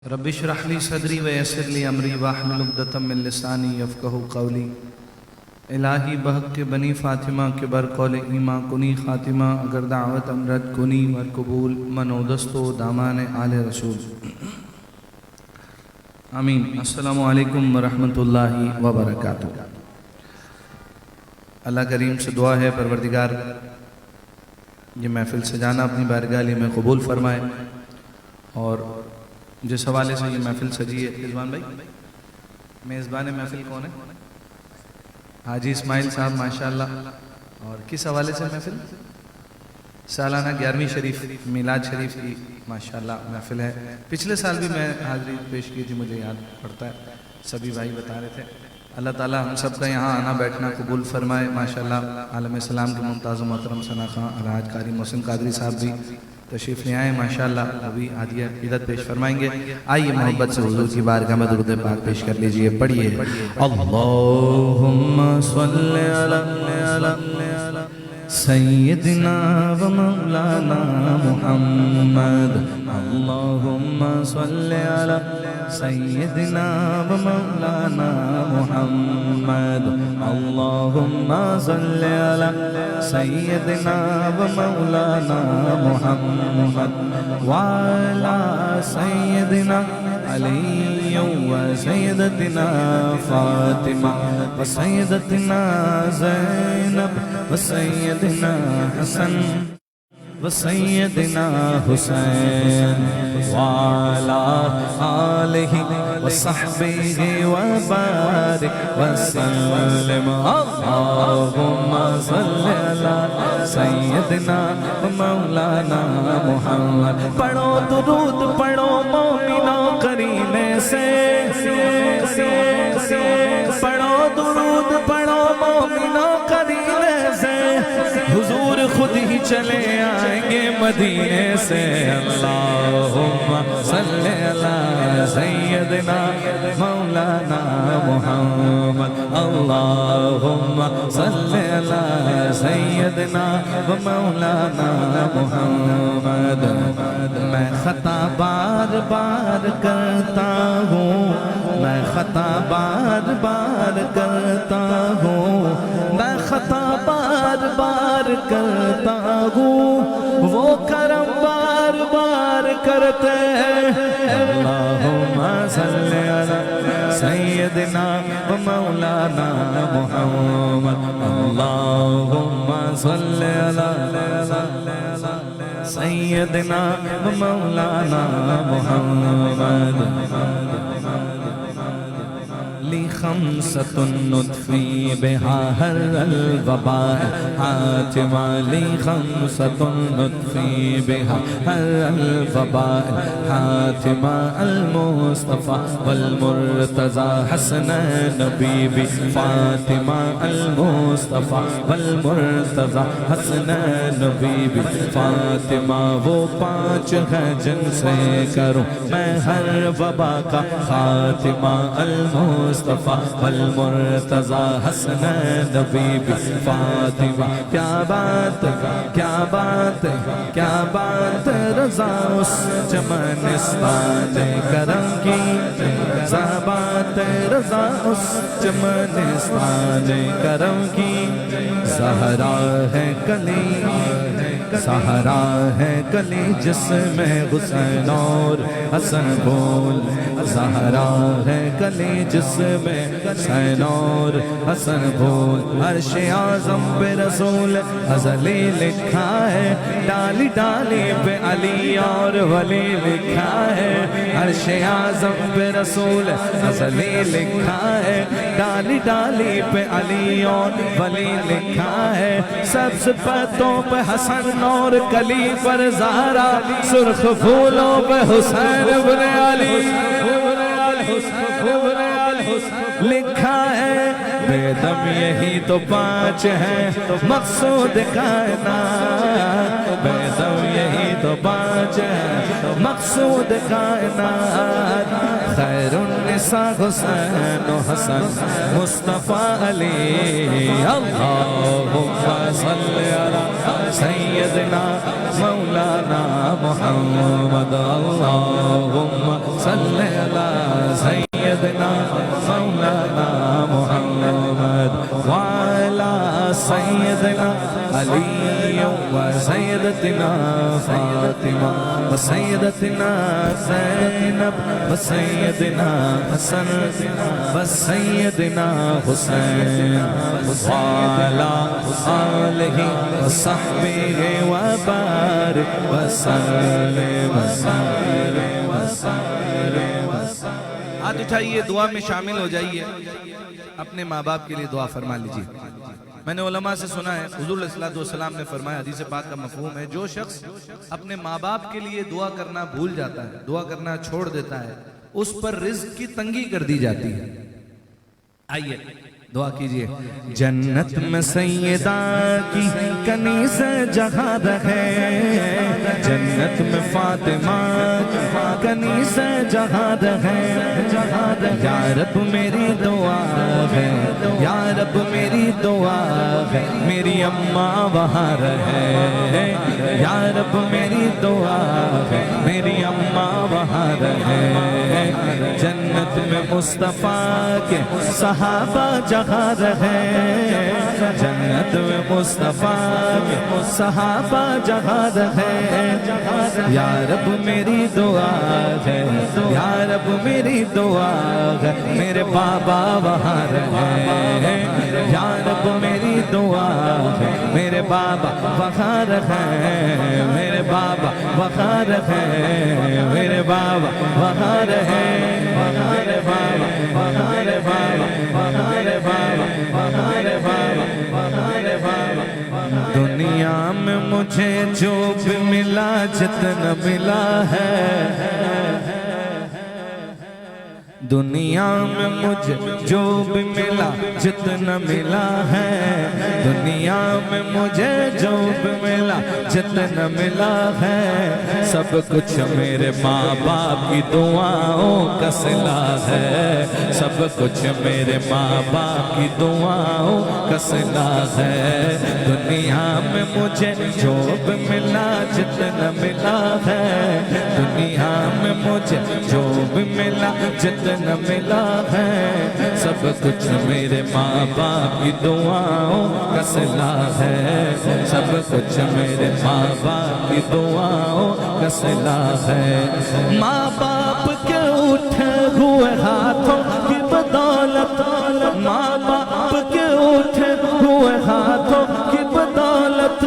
رب اشرح لی صدری ویسر لی امری واحلل عقدۃ من لسانی یفقہوا قولی۔ الہی بحق کے بنی فاطمہ کے بر قول ایمان کنی خاتمہ، اگر دعوت امرد کنی ور قبول منو دستو دامان آل رسول آمین۔ السلام علیکم ورحمۃ اللہ وبرکاتہ۔ اللہ کریم سے دعا ہے پروردگار یہ محفل سجانا اپنی بارگاہ میں قبول فرمائے، اور جس حوالے سے یہ محفل سجی ہے، رضوان بھائی میزبان محفل کون ہے؟ حاجی اسماعیل صاحب ماشاءاللہ۔ اور کس حوالے سے محفل؟ سالانہ 11ویں شریف میلاد شریف کی ماشاءاللہ محفل ہے۔ پچھلے سال بھی میں حاضری پیش کی تھی، مجھے یاد پڑتا ہے، سبھی بھائی بتا رہے تھے۔ اللہ تعالیٰ ہم سب کا یہاں آنا بیٹھنا قبول فرمائے ماشاءاللہ۔ عالم اسلام کے ممتاز و محترم ثنا خان الحاج قاری محسن قادری صاحب بھی تشریف لے آئے ماشاءاللہ، ابھی ہدیہ عیدت پیش فرمائیں گے۔ آئیے محبت سے حضور کی بارگاہ میں درود پاک پیش کر لیجئے، پڑھیے اللہم صلی علی سیدنا و مولانا محمد، اللہم صلی علی سیدنا و مولانا محمد، اللہم صلی علی سیدنا و مولانا محمد وعلا سیدنا علی و سیدتنا فاطمہ و سیدتنا زینب و سیدنا حسن و سیدنا حسین وعلا آلہ و صحبہ و بارک وسلم۔ اللہم صلی علی سیدنا و مولانا محمد۔ پڑھو درود پڑھو مومنوں کرینے سے، پڑھو درود پڑھو مومنوں کرینے سے، حضور خود ہی چلے آئیں گے مدینے سے۔ اللہم صلی علی سیدنا مولانا محمد، اللہم صلی علی سیدنا مولانا محمد۔ میں خطا بار بار کرتا ہوں، میں خطا بار بار کرتا ہوں، میں خطا بار بار کرتا ہوں، وہ کرم بار بار کرتے ہیں۔ اللہم صلی علی سیدنا و مولانا محمد، اللہم صلی علی سیدنا و مولانا محمد۔ لی خمسۃ نطفی بہا ہر الوباء حاتمہ، لی خمسۃ نطفی بہا ہر الوباء حاتمہ، المصطفیٰ والمرتضی حسنین بی بی فاطمہ، المصطفیٰ والمرتضی حسنین بی بی فاطمہ۔ وہ پانچ ہیں جن سے کروں میں ہر وبا کا خاتمہ، المصطفیٰ والمرتضی حسنین بی بی فاطمہ۔ کیا بات کیا بات کیا بات رضا اس چمنستان کرم کی، کیا بات رضا اس چمنستان کرم کی۔ زہرا ہے کلی سہرا ہے کلی جس میں حسین اور حسن بول، زہرا ہے کلی جس میں حسین اور حسن بول۔ عرش اعظم پہ رسول ازلی لکھا ہے، ڈالی ڈالی پہ علی اور ولی لکھا ہے۔ عرش اعظم پہ رسول ازلی لکھا ہے، ڈالی ڈالی پہ علی اور ولی لکھا ہے۔ سبز پتوں پہ حسن اور کلی پر زہرا، سرخ پھولوں پہ حسین ابن علی لکھا ہے۔ بے دم یہی تو پانچ ہیں مقصود کائنات، بے دم یہی تو پانچ ہیں مقصود کائنات۔ خیر ایسا حسین و حسن مصطفیٰ علی اللہم صلی علی سیدنا مولانا محمد اللہم صلی علی سیدنا مولانا محمد وعلا سیدنا علی و سیدتنا فاطمہ و سیدتنا زینب و سیدنا حسن و سیدنا حسین وعلا آلہ و صحبہ و بارک وسلم ہاتھ اٹھائیے، دعا میں شامل ہو جائیے، اپنے ماں باپ کے لیے دعا فرما لیجیے۔ میں نے علماء سے سنا ہے، حضور علیہ السلام نے فرمایا، حدیث پاک کا مفہوم ہے، جو شخص اپنے ماں باپ کے لیے دعا کرنا بھول جاتا ہے، دعا کرنا چھوڑ دیتا ہے، اس پر رزق کی تنگی کر دی جاتی ہے۔ آئیے دعا کیجئے۔ جنت میں سیدہ کی کنیز جہاں رہے، جنت میں فاطمہ کی کنیز جہاں رہے، یا رب میری دعا ہے، یا رب میری دعا ہے، میری اماں وہاں رہے، یا رب میری دعا ہے، میری اماں وہاں رہے۔ جنت میں مصطفیٰ کے صحابہ جہاں رہے، جنت میں مصطفیٰ کے صحابہ جہاں رہے، یا رب میری دعا ہے، یا رب میری دعا ہے، میرے بابا وہاں رہے، یا رب میری دعا ہے، میرے بابا وہاں رہے، میرے بابا وہاں رہے، میرے بابا وہاں رہے، میرے بابا وہاں رہے، میرے بابا وہاں رہے۔ دنیا میں مجھے جو بھی ملا جتنا ملا ہے، دنیا میں مجھے جو بھی ملا جتنا ملا ہے، دنیا میں مجھے جو بھی ملا جتنا ملا ہے، سب کچھ میرے ماں باپ کی دعاؤں کا صلہ ہے، سب کچھ میرے ماں باپ کی دعاؤں کا صلہ ہے۔ دنیا میں مجھے جو بھی ملا جتنا ملا ہے، دنیا میں مجھے جو بھی ملا جتنا ملا ہے، سب کچھ میرے ماں باپ کی دعاؤں کا صلہ ہے، سب کچھ میرے ماں باپ کی دعاؤں کا صلہ ہے۔ ماں باپ کے اٹھے ہوئے ہاتھوں کی بدولت، ماں باپ کے اٹھے ہوئے ہاتھوں کی بدولت،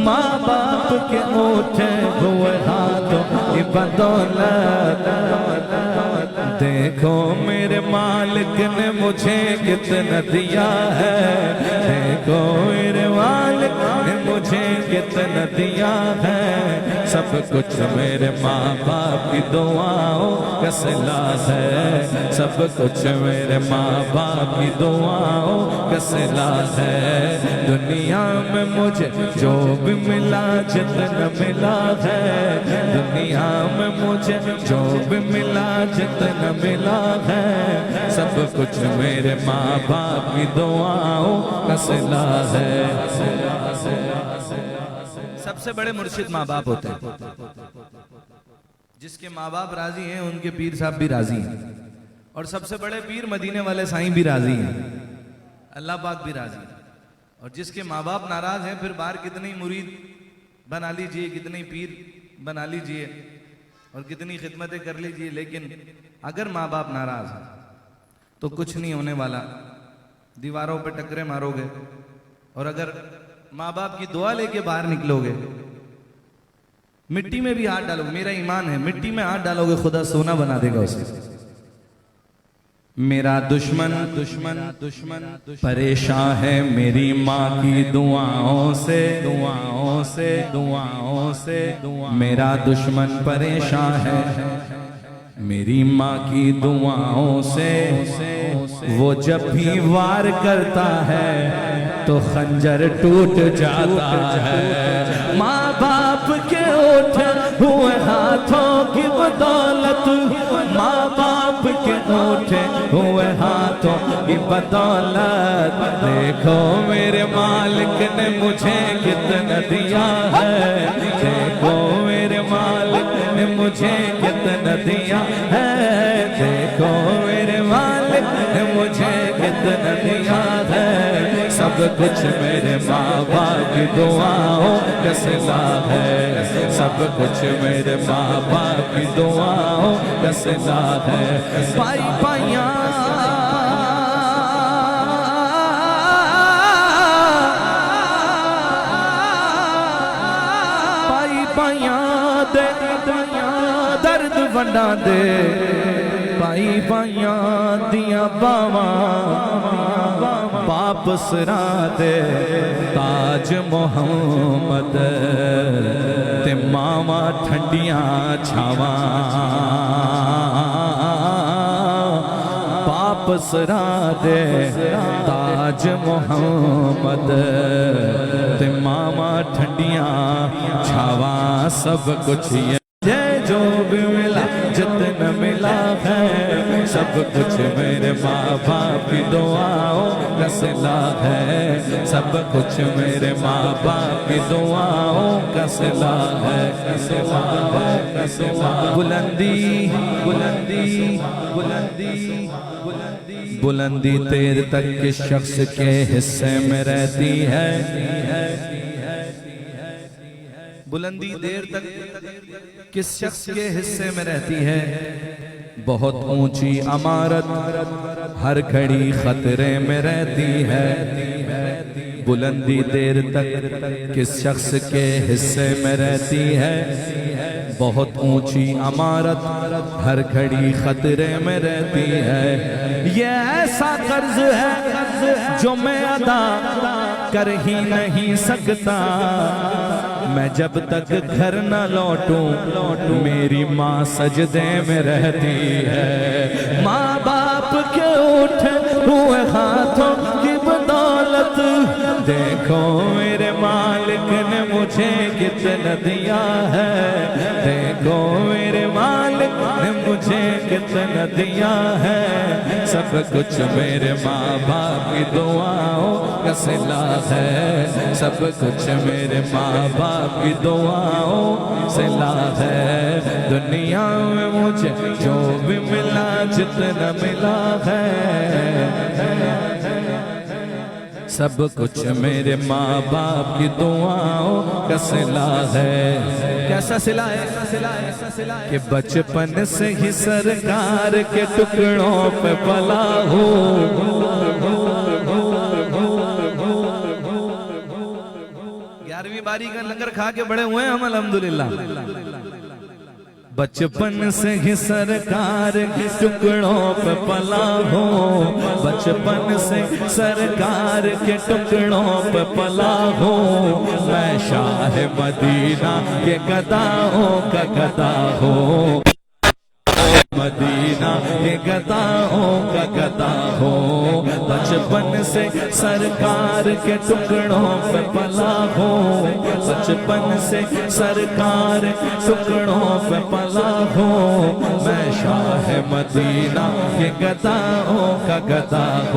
ماں باپ کے اٹھے ہوئے ہاتھوں کی بدولت، دیکھو میرے مالک نے مجھے کتنا دیا ہے، دیکھو میرے مالک نے مجھے کتنا دیا ہے، سب کچھ میرے ماں باپ کی دعاؤں کا صلہ ہے، سب کچھ میرے ماں باپ کی دعاؤں کا صلہ ہے۔ دنیا میں مجھے جو بھی ملا جتنا ملا ہے، دنیا میں مجھے جو بھی ملا جتنا ملا ہے، سب کچھ میرے ماں باپ کی دعاؤں کا صلہ ہے۔ سب سے بڑے مرشد ماں باپ ہوتے ہیں، جس کے ماں باپ راضی ہیں ان کے پیر صاحب بھی راضی ہیں، اور سب سے بڑے پیر مدینے والے سائیں بھی راضی ہیں، اللہ پاک بھی راضی ہیں۔ اور جس کے ماں باپ ناراض ہیں پھر باہر کتنی مرید بنا لیجئے، کتنی پیر بنا لیجئے اور کتنی خدمتیں کر لیجئے، لیکن اگر ماں باپ ناراض ہیں تو کچھ نہیں ہونے والا، دیواروں پہ ٹکرے مارو گے، اور اگر ماں باپ کی دعا لے کے باہر نکلو گے، مٹی میں بھی ہاتھ ڈالو گے، میرا ایمان ہے مٹی میں ہاتھ ڈالو گے خدا سونا بنا دے گا اسے۔ میرا دشمن پریشان ہے میری ماں کی دعاؤں سے، دعاؤں سے، دعاؤں سے، میرا دشمن پریشان ہے میری ماں کی دعاؤں سے، وہ جب بھی وار کرتا ہے تو خنجر ٹوٹ جاتا ہے۔ ماں باپ کے اٹھے ہوئے ہاتھوں کی بدولت، ماں باپ باپ کے اٹھے ہوئے ہاتھوں کی بدولت، دیکھو میرے مالک نے مجھے کتنا دیا ہے، دیکھو میرے مالک نے مجھے کتنا دیا ہے، دیکھو میرے مالک نے مجھے کتنا دیا ہے، سب کچھ میرے ماں باپ کی دعاؤں کا صلہ ہے، سب کچھ میرے ماں باپ کی دعاؤں کا صلہ ہے۔ پائی پائیاں پائی پائیاں دے درد ونڈا دے، پائی پائیاں دیا باواں باپ سرا دے، تاج محمد تے ماما ٹھنڈیاں چھاواں باپ سرا دے، تاج محمد تے ماما ٹھنڈیاں چھاواں، سب کچھ یہ جو بھی ملا جتنا ملا ہے، سب کچھ میرے ماں باپ کی دعاؤں کا صلہ ہے، سب کچھ میرے ماں باپ کی دعاؤں کا صلہ ہے، بلندی بلندی بلندی بلندی دیر تک کس شخص کے حصے میں رہتی ہے، بلندی دیر تک کس شخص کے حصے میں رہتی ہے، بہت اونچی عمارت ہر گھڑی خطرے میں رہتی ہے، بلندی دیر تک کس شخص کے حصے میں رہتی ہے، بہت اونچی عمارت ہر گھڑی خطرے میں رہتی ہے، یہ ایسا قرض ہے جو میں ادا کر ہی نہیں سکتا، میں جب تک گھر نہ لوٹوں میری ماں سجدے میں رہتی ہے، ماں باپ کے اٹھے ہوئے ہاتھوں کی بدولت، دیکھو میرے مالک نے مجھے کتنا دیا ہے، دیکھو میرے مالک نے مجھے کتنا دیا ہے، سب کچھ میرے ماں باپ کی دعاؤں کا صلہ ہے، سب کچھ میرے ماں باپ کی دعاؤں صلہ ہے، دنیا میں مجھے جو بھی ملا جتنا ملا ہے، سب کچھ میرے ماں باپ کی دعاؤں کا صلہ ہے۔ کیسا صلہ ہے کہ بچپن سے ہی سرکار کے ٹکڑوں پہ پلا ہوں، 11ویں باری کا لنگر کھا کے بڑے ہوئے ہم الحمدللہ، بچپن سے ہی سرکار کے ٹکڑوں پہ پلا ہوں، بچپن سے سرکار کے ٹکڑوں پہ پلا ہوں، میں شاہ مدینہ کے گداؤں کا گدا ہوں، مدینہ کے گداؤں کا گدا ہوں، بچپن سے سرکار کے ٹکڑوں پہ پلا ہوں، بچپن سے سرکار ٹکڑوں پہ پلا ہوں، میں شاہ مدینہ کے گداؤں کا گدا ہوں۔